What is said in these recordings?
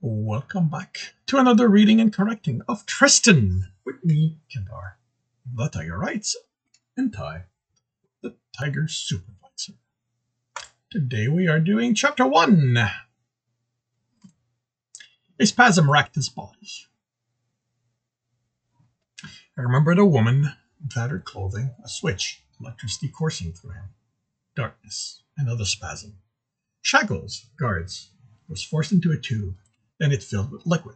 Welcome back to another reading and correcting of Tristan with me, Kendar, the Tiger Writes, and Ty, the Tiger Supervisor. Today we are doing Chapter 1. A spasm racked his body. I remembered a woman in tattered clothing, a switch, electricity coursing through him, darkness, another spasm. Shackles, guards, was forced into a tube. Then it filled with liquid.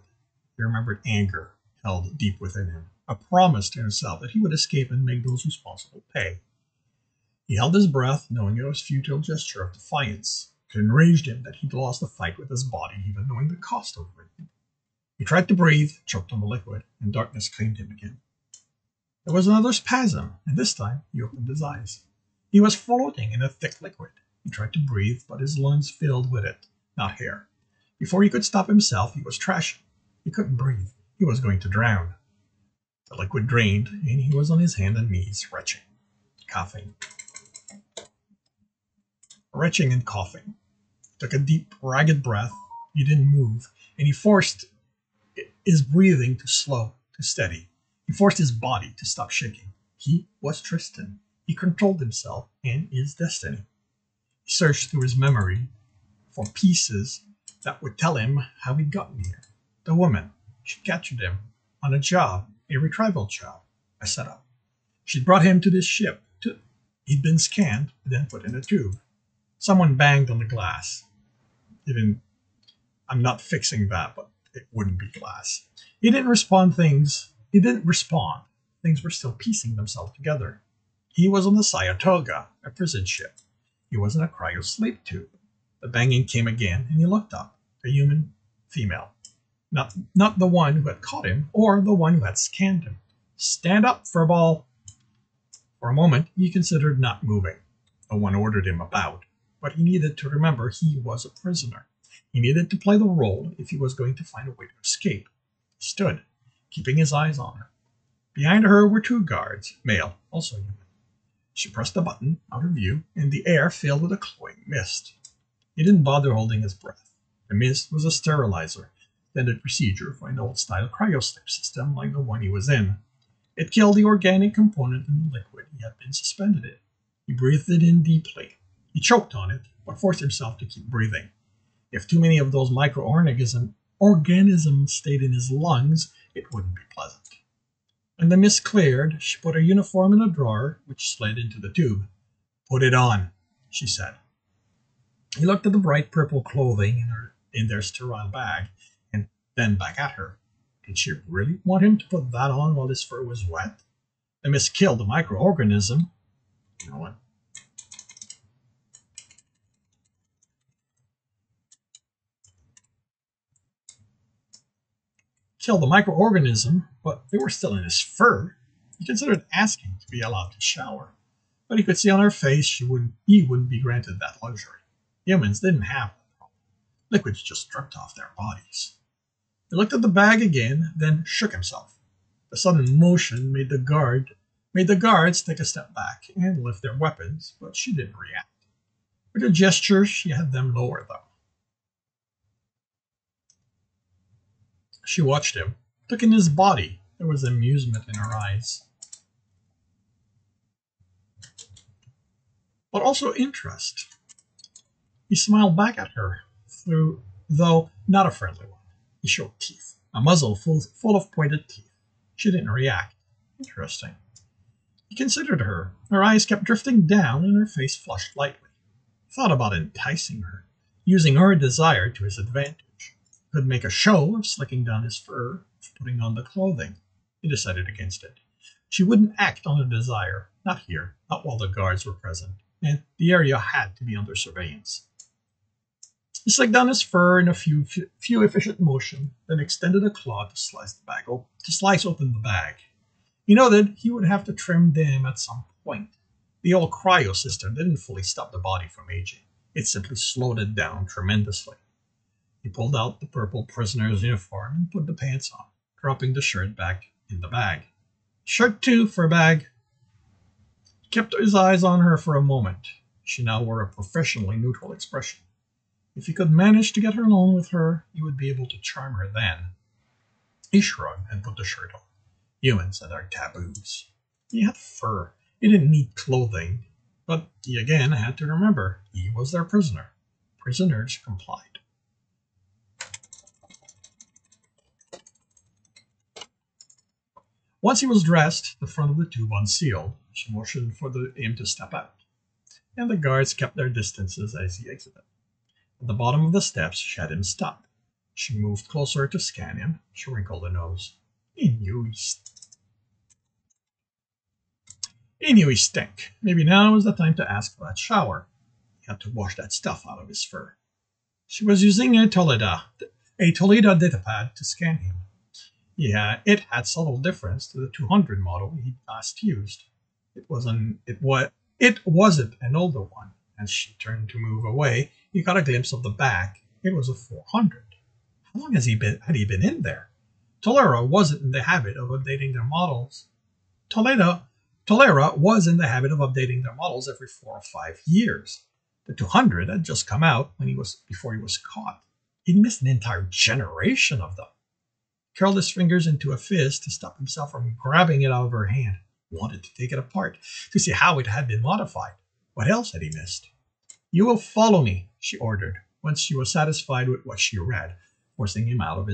He remembered anger held deep within him, a promise to himself that he would escape and make those responsible pay. He held his breath, knowing it was a futile gesture of defiance. It enraged him that he'd lost the fight with his body, even knowing the cost of it. He tried to breathe, choked on the liquid, and darkness claimed him again. There was another spasm, and this time he opened his eyes. He was floating in a thick liquid. He tried to breathe, but his lungs filled with it, not air. Before he could stop himself, he was trashing. He couldn't breathe. He was going to drown. The liquid drained, and he was on his hands and knees, retching, coughing. Retching and coughing. He took a deep, ragged breath. He didn't move, and he forced his breathing to slow, to steady. He forced his body to stop shaking. He was Tristan. He controlled himself and his destiny. He searched through his memory for pieces that would tell him how he'd gotten here. The woman, she'd captured him on a job, a retrieval job, a setup. She'd brought him to this ship. He'd been scanned, then put in a tube. Someone banged on the glass. I'm not fixing that, but it wouldn't be glass. He didn't respond. Things were still piecing themselves together. He was on the Sayatoga, a prison ship. He was in a cryo-sleep tube. The banging came again, and he looked up. A human female. Not the one who had caught him, or the one who had scanned him. Stand up, furball! For a moment, he considered not moving. No one ordered him about, but he needed to remember he was a prisoner. He needed to play the role if he was going to find a way to escape. He stood, keeping his eyes on her. Behind her were two guards, male, also human. She pressed a button, out of view, and the air filled with a cloying mist. He didn't bother holding his breath. The mist was a sterilizer, standard procedure for an old-style cryosleep system like the one he was in. It killed the organic component in the liquid he had been suspended in. He breathed it in deeply. He choked on it, but forced himself to keep breathing. If too many of those microorganisms stayed in his lungs, it wouldn't be pleasant. When the mist cleared, she put her uniform in a drawer, which slid into the tube. "Put it on," she said. He looked at the bright purple clothing in their sterile bag, and then back at her. Did she really want him to put that on while his fur was wet? The mist killed the microorganism. You know what? Killed the microorganism, but they were still in his fur. He considered asking to be allowed to shower, but he could see on her face he wouldn't be granted that luxury. Humans didn't have that problem. Liquids just dripped off their bodies. He looked at the bag again, then shook himself. The sudden motion made the guards take a step back and lift their weapons, but she didn't react. With a gesture, she had them lower them. She watched him, took in his body. There was amusement in her eyes, but also interest. He smiled back at her, though not a friendly one. He showed teeth, a muzzle full of pointed teeth. She didn't react. Interesting. He considered her. Her eyes kept drifting down, and her face flushed lightly. He thought about enticing her, using her desire to his advantage. He could make a show of slicking down his fur, of putting on the clothing. He decided against it. She wouldn't act on a desire, not here, not while the guards were present, and the area had to be under surveillance. He slicked down his fur in a few efficient motion, then extended a claw to slice open the bag. He noted he would have to trim them at some point. The old cryo system didn't fully stop the body from aging. It simply slowed it down tremendously. He pulled out the purple prisoner's uniform and put the pants on, dropping the shirt back in the bag. "Shirt too, for a bag." He kept his eyes on her for a moment. She now wore a professionally neutral expression. If he could manage to get her alone with her, he would be able to charm her then. He shrugged and put the shirt on. Humans and their taboos. He had fur. He didn't need clothing. But he again had to remember he was their prisoner. Prisoners complied. Once he was dressed, the front of the tube unsealed. She motioned for him to step out, and the guards kept their distances as he exited. At the bottom of the steps, she had him stop. She moved closer to scan him. She wrinkled a nose. He knew he stank. Maybe now was the time to ask for that shower. He had to wash that stuff out of his fur. She was using a Toledo datapad to scan him. Yeah, it had subtle difference to the 200 model he'd last used. It wasn't an older one. As she turned to move away, he got a glimpse of the back. It was a 400. How long had he been in there? Tolera wasn't in the habit of updating their models. Tolera was in the habit of updating their models every 4 or 5 years. The 200 had just come out before he was caught. He'd missed an entire generation of them. Curled his fingers into a fist to stop himself from grabbing it out of her hand. Wanted to take it apart to see how it had been modified. What else had he missed? You will follow me, she ordered, once she was satisfied with what she read, forcing him out of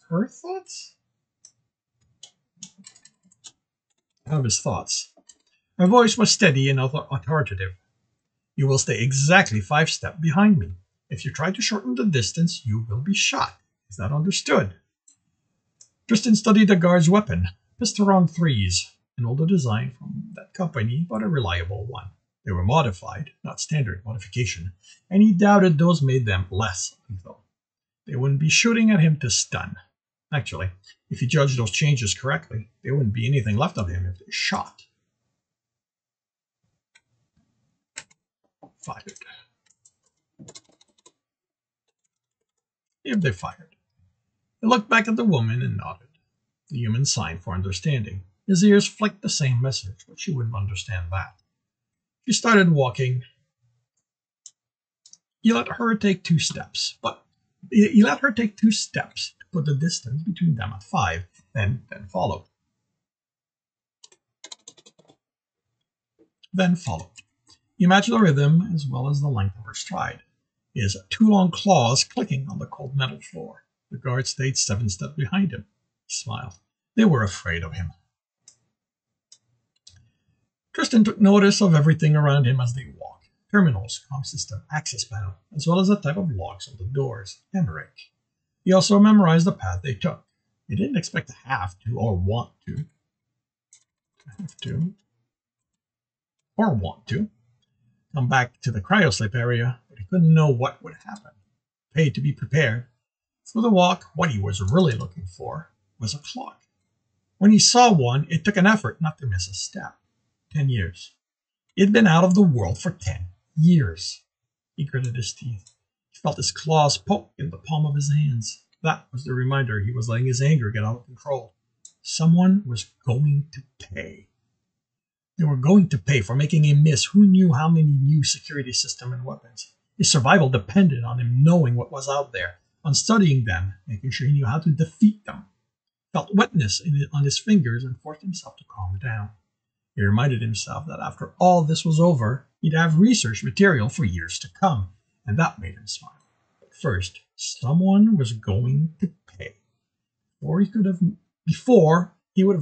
her thoughts? Out of his thoughts. Her voice was steady and authoritative. You will stay exactly 5 steps behind me. If you try to shorten the distance, you will be shot. Is that understood? Tristan studied the guard's weapon, Pistoron 3s, an older design from that company, but a reliable one. They were modified, not standard modification, and he doubted those made them less lethal. They wouldn't be shooting at him to stun. Actually, if he judged those changes correctly, there wouldn't be anything left of him if they shot. Fired. If they fired. He looked back at the woman and nodded. The human signed for understanding. His ears flicked the same message, but she wouldn't understand that. She started walking. He let her take 2 steps, to put the distance between them at 5, then followed. He matched the rhythm as well as the length of her stride. His 2 long claws clicking on the cold metal floor. The guard stayed 7 steps behind him. He smiled. They were afraid of him. Tristan took notice of everything around him as they walked. Terminals, comm system, access panel, as well as the type of locks on the doors, and brake. He also memorized the path they took. He didn't expect to have to or want to. Come back to the cryosleep area, but he couldn't know what would happen. Paid to be prepared. Through the walk, what he was really looking for was a clock. When he saw one, it took an effort not to miss a step. 10 years. He'd been out of the world for 10 years. He gritted his teeth. He felt his claws poke in the palm of his hands. That was the reminder he was letting his anger get out of control. Someone was going to pay. They were going to pay for making him miss who knew how many new security systems and weapons. His survival depended on him knowing what was out there, on studying them, making sure he knew how to defeat them. Felt wetness on his fingers and forced himself to calm down. He reminded himself that after all this was over, he'd have research material for years to come, and that made him smile. But first, someone was going to pay. Before he would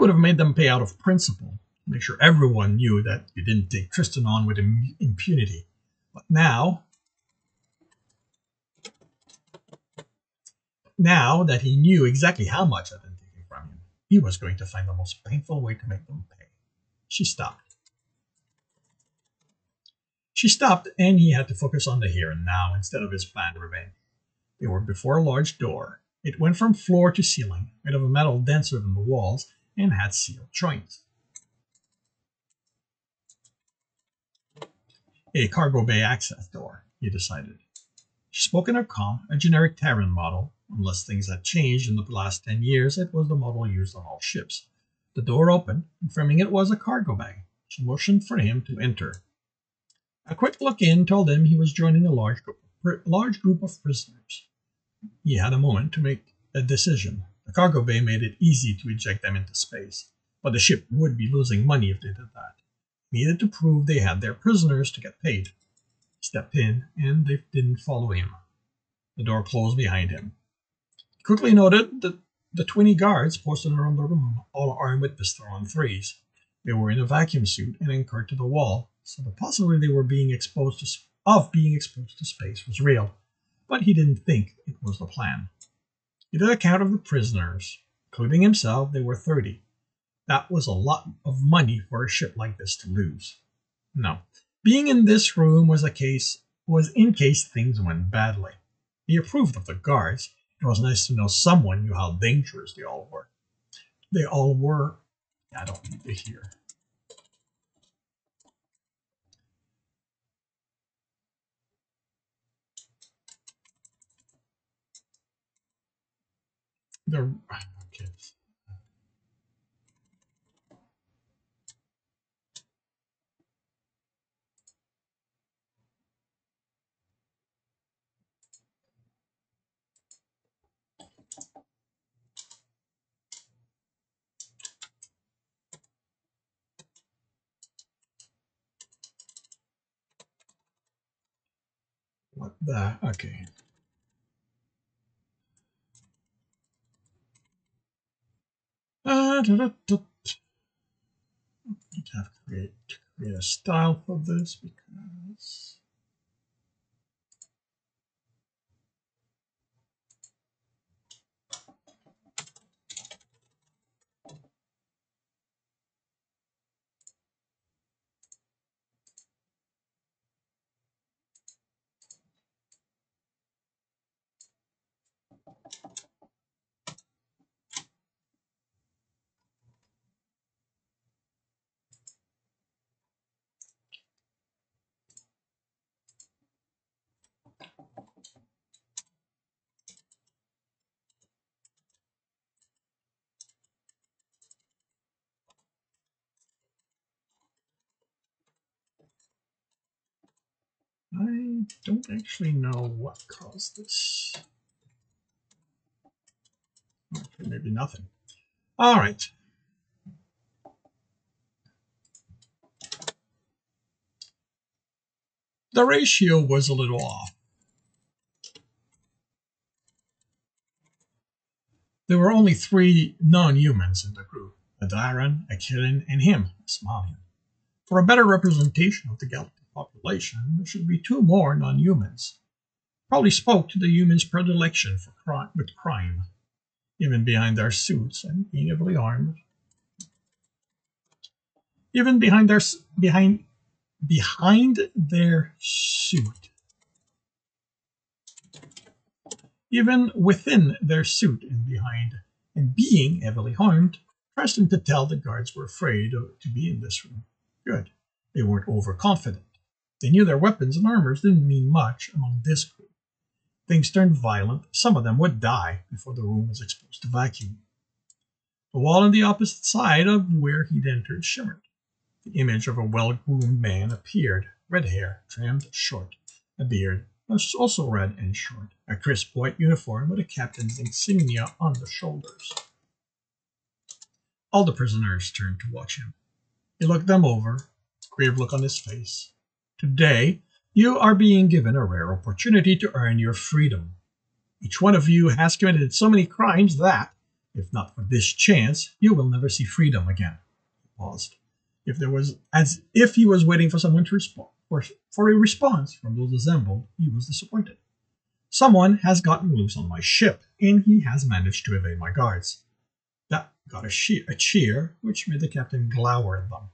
have made them pay out of principle, make sure everyone knew that you didn't take Tristan on with impunity. But now that he knew exactly how much had been taken from him, he was going to find the most painful way to make them pay. She stopped. And he had to focus on the here and now instead of his planned revenge. They were before a large door. It went from floor to ceiling, made of a metal denser than the walls, and had sealed joints. A cargo bay access door, he decided. She spoke in her calm, a generic Terran model. Unless things had changed in the last 10 years, it was the model used on all ships. The door opened, confirming it was a cargo bag. She motioned for him to enter. A quick look in told him he was joining a large group of prisoners. He had a moment to make a decision. The cargo bay made it easy to eject them into space, but the ship would be losing money if they did that. He needed to prove they had their prisoners to get paid. He stepped in, and they didn't follow him. The door closed behind him. He quickly noted that the 20 guards posted around the room, all armed with pistol-on threes. They were in a vacuum suit and anchored to the wall, so the possibility they were being exposed to space was real, but he didn't think it was the plan. He did a count of the prisoners. Including himself, there were 30. That was a lot of money for a ship like this to lose. No, being in this room was in case things went badly. He approved of the guards. It was nice to know someone knew how dangerous they all were. I don't need to hear. Okay. What the? Okay. Have to create a style for this because I don't actually know what caused this. Okay, maybe nothing. All right. The ratio was a little off. There were only 3 non-humans in the group: a Dairan, a Kirin, and him, a Somalian. For a better representation of the galactic population, there should be 2 more non-humans. Probably spoke to the humans' predilection for crime, even behind their suits and being heavily armed. Even behind their suit. Even within their suit and being heavily harmed, Tristan could tell the guards were afraid to be in this room. Good. They weren't overconfident. They knew their weapons and armors didn't mean much among this group. Things turned violent. Some of them would die before the room was exposed to vacuum. The wall on the opposite side of where he'd entered shimmered. The image of a well-groomed man appeared, red hair, trimmed short, a beard, also red and short, a crisp white uniform with a captain's insignia on the shoulders. All the prisoners turned to watch him. He looked them over, grave look on his face. Today, you are being given a rare opportunity to earn your freedom. Each one of you has committed so many crimes that, if not for this chance, you will never see freedom again. He paused. As if he was waiting for someone to respond. For a response from those assembled, he was disappointed. Someone has gotten loose on my ship, and he has managed to evade my guards. That got a cheer, which made the captain glower at them.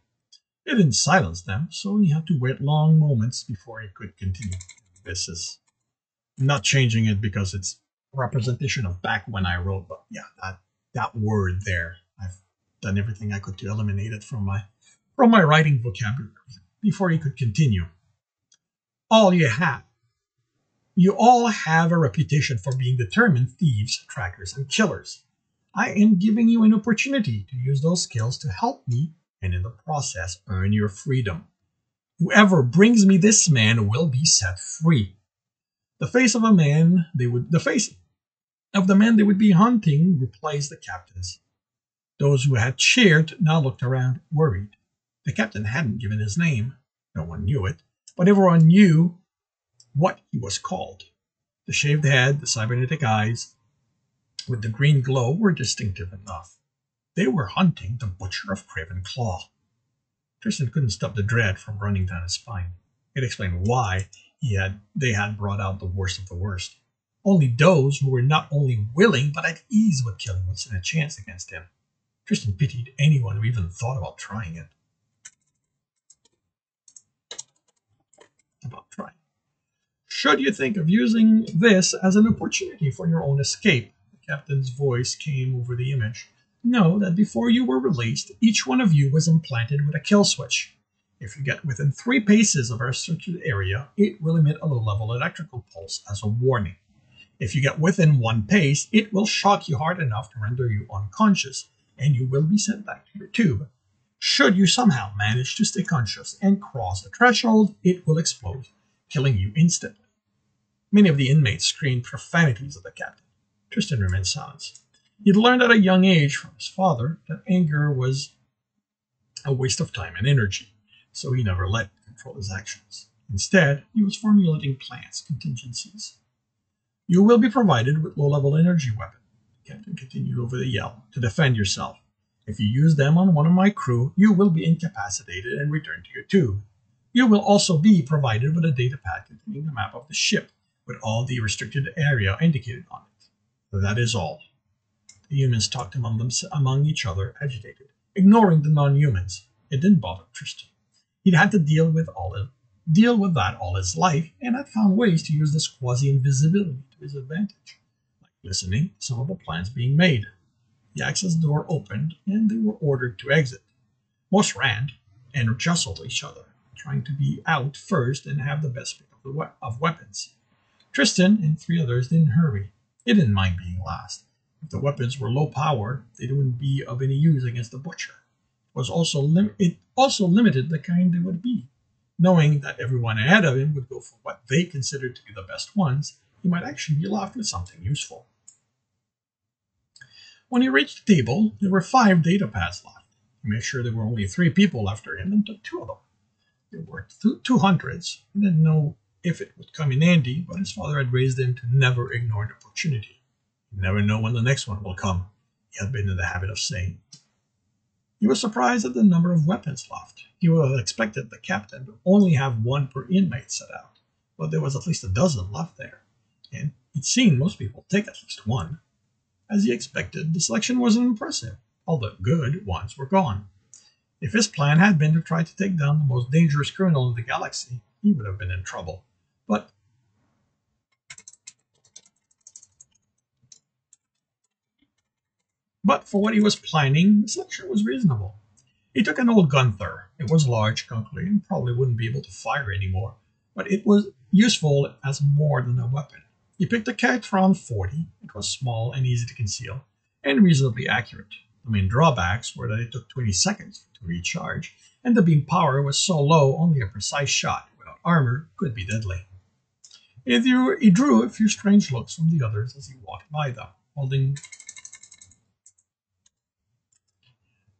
It didn't silence them, so he had to wait long moments before he could continue. This is not changing it because it's representation of back when I wrote, but yeah, that word there, I've done everything I could to eliminate it from my writing vocabulary before he could continue. All you have You all have a reputation for being determined thieves, trackers, and killers. I am giving you an opportunity to use those skills to help me and in the process earn your freedom. Whoever brings me this man will be set free. The face of the man they would be hunting replaced the captain's. Those who had cheered now looked around, worried. The captain hadn't given his name. No one knew it, but everyone knew what he was called. The shaved head, the cybernetic eyes, with the green glow were distinctive enough. They were hunting the Butcher of Craven Claw. Tristan couldn't stop the dread from running down his spine. It explained why they had brought out the worst of the worst. Only those who were not only willing but at ease with killing would stand a chance against him. Tristan pitied anyone who even thought about trying it. Should you think of using this as an opportunity for your own escape, the captain's voice came over the image. Know that before you were released, each one of you was implanted with a kill switch. If you get within 3 paces of our restricted area, it will emit a low-level electrical pulse as a warning. If you get within 1 pace, it will shock you hard enough to render you unconscious, and you will be sent back to your tube. Should you somehow manage to stay conscious and cross the threshold, it will explode, killing you instantly. Many of the inmates screamed profanities at the captain. Tristan remained silent. He'd learned at a young age from his father that anger was a waste of time and energy, so he never let it control his actions. Instead, he was formulating plans, contingencies. You will be provided with low-level energy weapons, the captain continued over the yell, to defend yourself. If you use them on one of my crew, you will be incapacitated and returned to your tube. You will also be provided with a data pad containing a map of the ship with all the restricted area indicated on it. That is all. The humans talked among each other, agitated, ignoring the non-humans. It didn't bother Tristan. He'd had to deal with that all his life, and had found ways to use this quasi-invisibility to his advantage, like listening to some of the plans being made. The access door opened, and they were ordered to exit. Most ran and jostled each other, trying to be out first and have the best pick of weapons. Tristan and 3 others didn't hurry. They didn't mind being last. If the weapons were low power, they wouldn't be of any use against the Butcher. It also limited the kind they would be. Knowing that everyone ahead of him would go for what they considered to be the best ones, he might actually be left with something useful. When he reached the table, there were 5 data pads left. He made sure there were only 3 people after him and took 2 of them. There were 200s. He didn't know if it would come in handy, but his father had raised him to never ignore an opportunity. You never know when the next one will come, he had been in the habit of saying. He was surprised at the number of weapons left. He would have expected the captain to only have 1 per inmate set out, but there was at least a dozen left there, and he'd seen most people take at least 1. As he expected, the selection wasn't impressive. All the good ones were gone. If his plan had been to try to take down the most dangerous criminal in the galaxy, he would have been in trouble. But for what he was planning, the selection was reasonable. He took an old Gunther. It was large, gunky, and probably wouldn't be able to fire anymore, but it was useful as more than a weapon. He picked a Catron 40. It was small and easy to conceal, and reasonably accurate. The main drawbacks were that it took 20 seconds to recharge, and the beam power was so low only a precise shot without armor could be deadly. He drew a few strange looks from the others as he walked by them, holding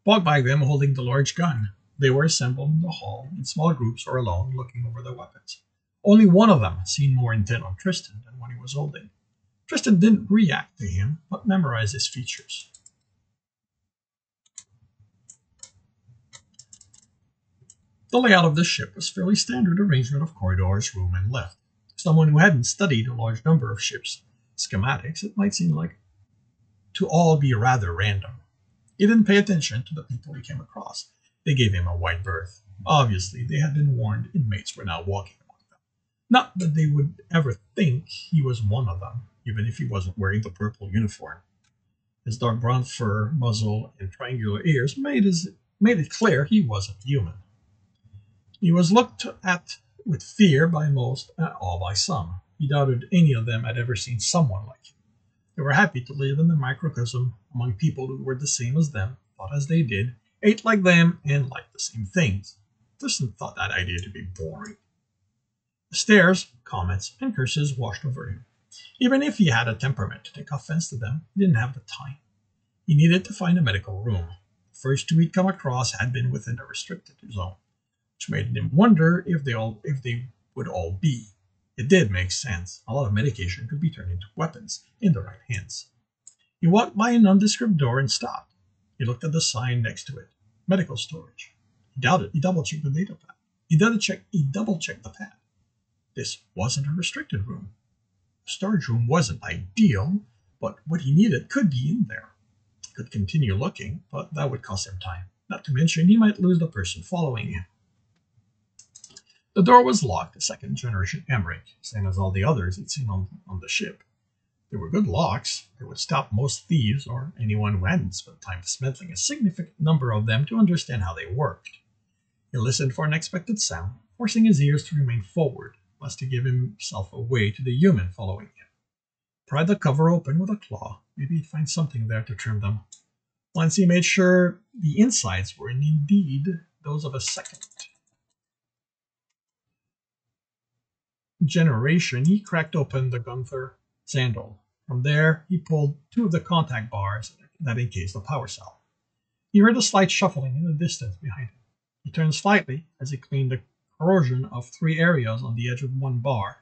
the large gun. They were assembled in the hall in small groups or alone, looking over their weapons. Only one of them seemed more intent on Tristan than what he was holding. Tristan didn't react to him, but memorized his features. The layout of the ship was fairly standard arrangement of corridors, room, and lift. To someone who hadn't studied a large number of ships' schematics, it might seem like to all be rather random. He didn't pay attention to the people he came across. They gave him a wide berth. Obviously, they had been warned inmates were now walking among them. Not that they would ever think he was one of them, even if he wasn't wearing the purple uniform. His dark brown fur, muzzle, and triangular ears made it clear he wasn't human. He was looked at with fear by most and awe by some. He doubted any of them had ever seen someone like him. They were happy to live in the microcosm among people who were the same as them, thought as they did, ate like them, and liked the same things. Tristan thought that idea to be boring. The stares, comments, and curses washed over him. Even if he had a temperament to take offense to them, he didn't have the time. He needed to find a medical room. The first two he'd come across had been within a restricted zone, which made him wonder if they would all be. It did make sense. A lot of medication could be turned into weapons in the right hands. He walked by a nondescript door and stopped. He looked at the sign next to it. Medical storage. He doubted. He double-checked the data pad. He double-checked the pad. This wasn't a restricted room. The storage room wasn't ideal, but what he needed could be in there. He could continue looking, but that would cost him time. Not to mention, he might lose the person following him. The door was locked, a second-generation Emmerich, same as all the others he'd seen on the ship. They were good locks. They would stop most thieves or anyone who hadn't spent time dismantling a significant number of them to understand how they worked. He listened for an expected sound, forcing his ears to remain forward, lest he give himself away to the human following him. Pried the cover open with a claw. Maybe he'd find something there to trim them. Once he made sure the insides were indeed those of a second generation, he cracked open the Gunther sandal. From there, he pulled two of the contact bars that encased the power cell. He heard a slight shuffling in the distance behind him. He turned slightly as he cleaned the corrosion of three areas on the edge of one bar.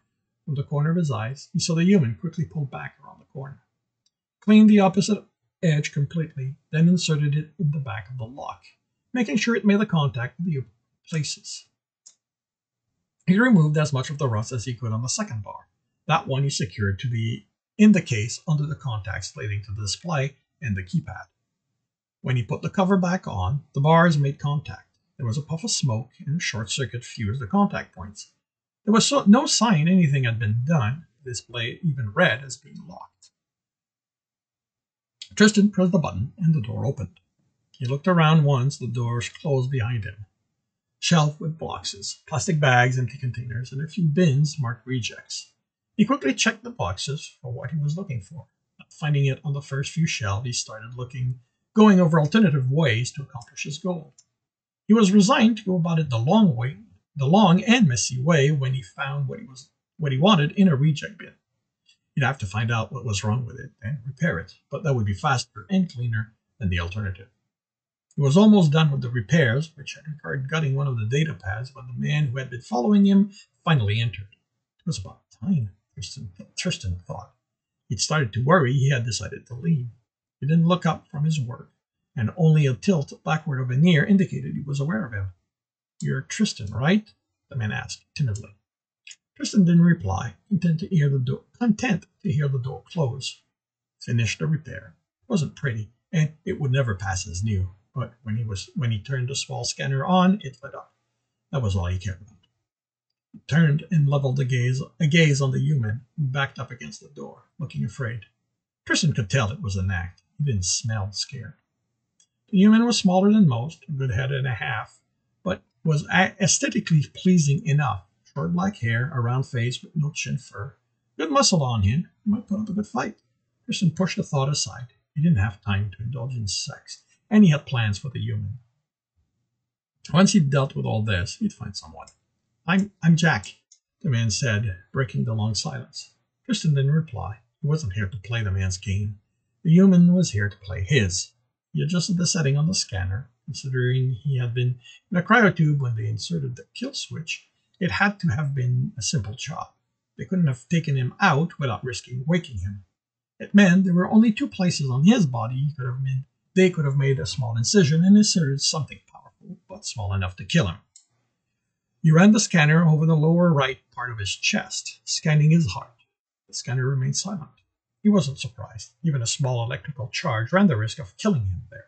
From the corner of his eyes, he saw the human quickly pull back around the corner. Cleaned the opposite edge completely, then inserted it in the back of the lock, making sure it made the contact with the places. He removed as much of the rust as he could on the second bar. That one he secured in the case under the contacts leading to the display and the keypad. When he put the cover back on, the bars made contact. There was a puff of smoke, and a short circuit fused the contact points. There was no sign anything had been done. The display even read as being locked. Tristan pressed the button, and the door opened. He looked around once, the doors closed behind him. Shelf with boxes, plastic bags, empty containers, and a few bins marked rejects. He quickly checked the boxes for what he was looking for. Not finding it on the first few shelves, he started going over alternative ways to accomplish his goal. He was resigned to go about it the long and messy way when he found what he wanted in a reject bin. He'd have to find out what was wrong with it and repair it, but that would be faster and cleaner than the alternative. He was almost done with the repairs, which had required gutting one of the data pads, when the man who had been following him finally entered. It was about time, Tristan thought. He'd started to worry he had decided to leave. He didn't look up from his work, and only a tilt backward of an ear indicated he was aware of him. "You're Tristan, right?" the man asked timidly. Tristan didn't reply, content to hear the door close. Finished the repair. It wasn't pretty, and it would never pass as new. But when he turned the small scanner on, it lit up. That was all he cared about. He turned and leveled a gaze on the human, who backed up against the door, looking afraid. Tristan could tell it was an act. He didn't smell scared. The human was smaller than most, a good head and a half, but was aesthetically pleasing enough. Short black hair, a round face with no chin fur, good muscle on him. He might put up a good fight. Tristan pushed the thought aside. He didn't have time to indulge in sex, and he had plans for the human. Once he'd dealt with all this, he'd find someone. I'm Jack, the man said, breaking the long silence. Tristan didn't reply. He wasn't here to play the man's game. The human was here to play his. He adjusted the setting on the scanner. Considering he had been in a cryotube when they inserted the kill switch, it had to have been a simple job. They couldn't have taken him out without risking waking him. It meant there were only two places on his body they could have made a small incision and inserted something powerful, but small enough to kill him. He ran the scanner over the lower right part of his chest, scanning his heart. The scanner remained silent. He wasn't surprised. Even a small electrical charge ran the risk of killing him there.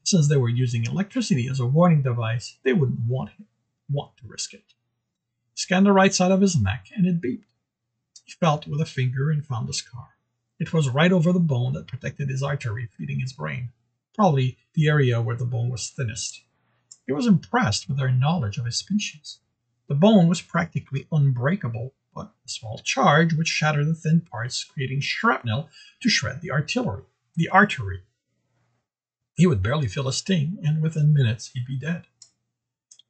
Since they were using electricity as a warning device, they wouldn't want to risk it. He scanned the right side of his neck, and it beeped. He felt with a finger and found the scar. It was right over the bone that protected his artery feeding his brain, probably the area where the bone was thinnest. He was impressed with their knowledge of his species. The bone was practically unbreakable, but a small charge would shatter the thin parts, creating shrapnel to shred the artery. He would barely feel a sting, and within minutes he'd be dead.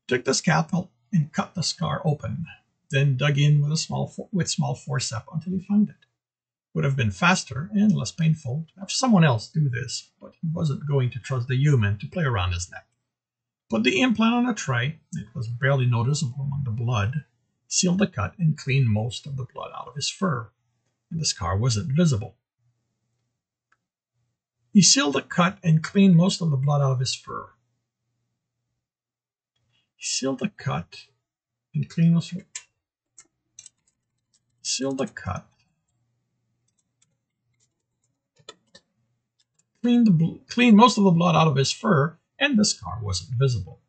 Took the scalpel and cut the scar open, then dug in with small forceps until he found it. Would have been faster and less painful to have someone else do this, but he wasn't going to trust the human to play around his neck. Put the implant on a tray, it was barely noticeable among the blood, sealed the cut, and cleaned most of the blood out of his fur, and the scar wasn't visible. He sealed the cut and cleaned most of the blood out of his fur. He sealed the cut and cleaned most of it. Sealed the cut. Cleaned most of the blood out of his fur, and the scar wasn't visible.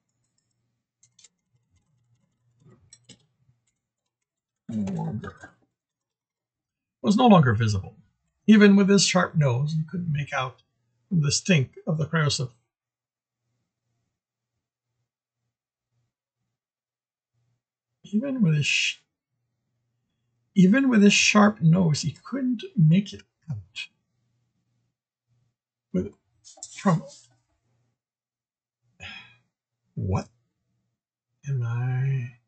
Was no longer visible. Even with his sharp nose, he couldn't make out the stink of the cryoseph. Even with his sharp nose, he couldn't make it out. From what am I?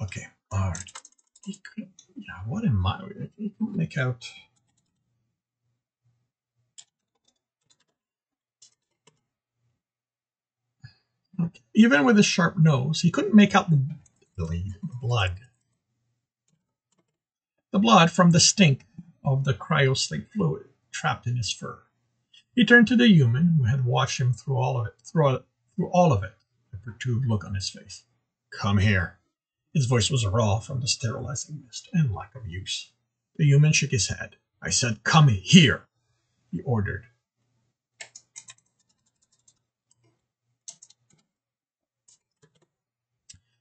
Okay, all right. What am I? He couldn't make out. Okay. Even with his sharp nose, he couldn't make out the blood. The blood from the stink of the cryosleep fluid trapped in his fur. He turned to the human who had watched him through all of it, a perturbed look on his face. Come here. His voice was raw from the sterilizing mist and lack of use. The human shook his head. I said, come here, he ordered.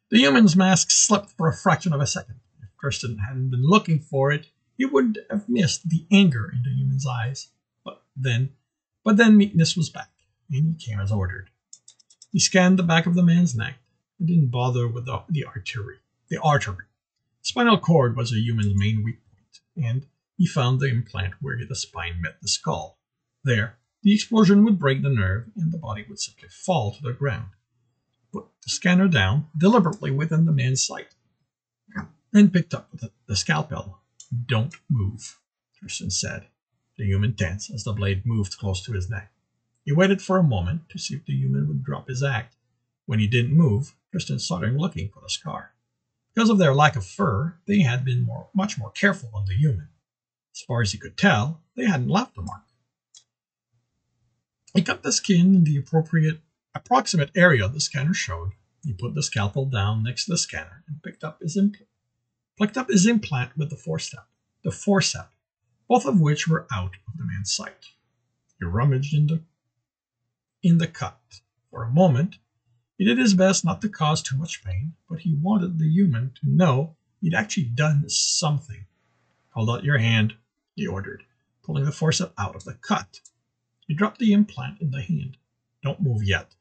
The human's mask slipped for a fraction of a second. If Tristan hadn't been looking for it, he would have missed the anger in the human's eyes. But then meekness was back, and he came as ordered. He scanned the back of the man's neck and didn't bother with the artery. Spinal cord was a human's main weak point, and he found the implant where the spine met the skull. There, the explosion would break the nerve, and the body would simply fall to the ground. Put the scanner down deliberately within the man's sight, and picked up the scalpel. Don't move, Tristan said. The human tensed as the blade moved close to his neck. He waited for a moment to see if the human would drop his act. When he didn't move, Tristan started looking for the scar. Because of their lack of fur, they had been much more careful on the human. As far as he could tell, they hadn't left a mark. He cut the skin in the approximate area the scanner showed. He put the scalpel down next to the scanner and picked up his implant with the forceps, both of which were out of the man's sight. He rummaged in the cut. For a moment, he did his best not to cause too much pain, but he wanted the human to know he'd actually done something. Hold out your hand, he ordered, pulling the forceps out of the cut. He dropped the implant in the hand. Don't move yet.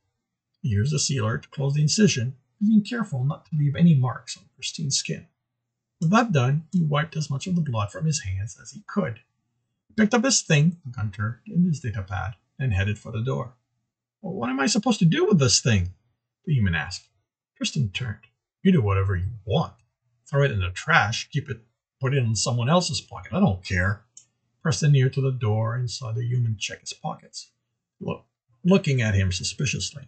He used the sealer to close the incision, being careful not to leave any marks on the pristine skin. With that done, he wiped as much of the blood from his hands as he could. He picked up his thing, the gunter, and his data pad, and headed for the door. Well, what am I supposed to do with this thing? The human asked. Tristan turned. You do whatever you want. Throw it in the trash, put it in someone else's pocket. I don't care. Tristan neared to the door and saw the human check his pockets, looking at him suspiciously.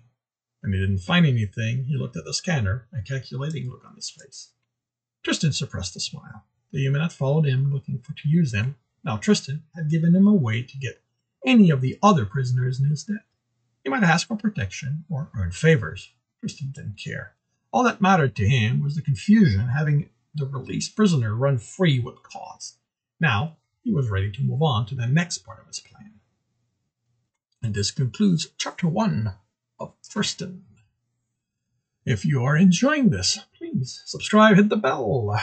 When he didn't find anything, he looked at the scanner, a calculating look on his face. Tristan suppressed a smile. The human had followed him, looking to use him. Now Tristan had given him a way to get any of the other prisoners in his debt. He might ask for protection or earn favors. Tristan didn't care. All that mattered to him was the confusion having the released prisoner run free would cause. Now, he was ready to move on to the next part of his plan. And this concludes Chapter 1 of Tristan. If you are enjoying this, please subscribe, hit the bell,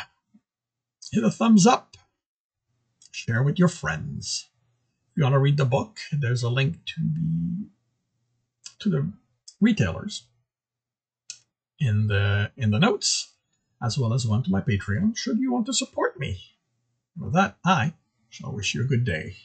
hit a thumbs up, share with your friends. If you want to read the book, there's a link to the retailers in the notes, as well as one to my Patreon, should you want to support me. With that, I shall wish you a good day.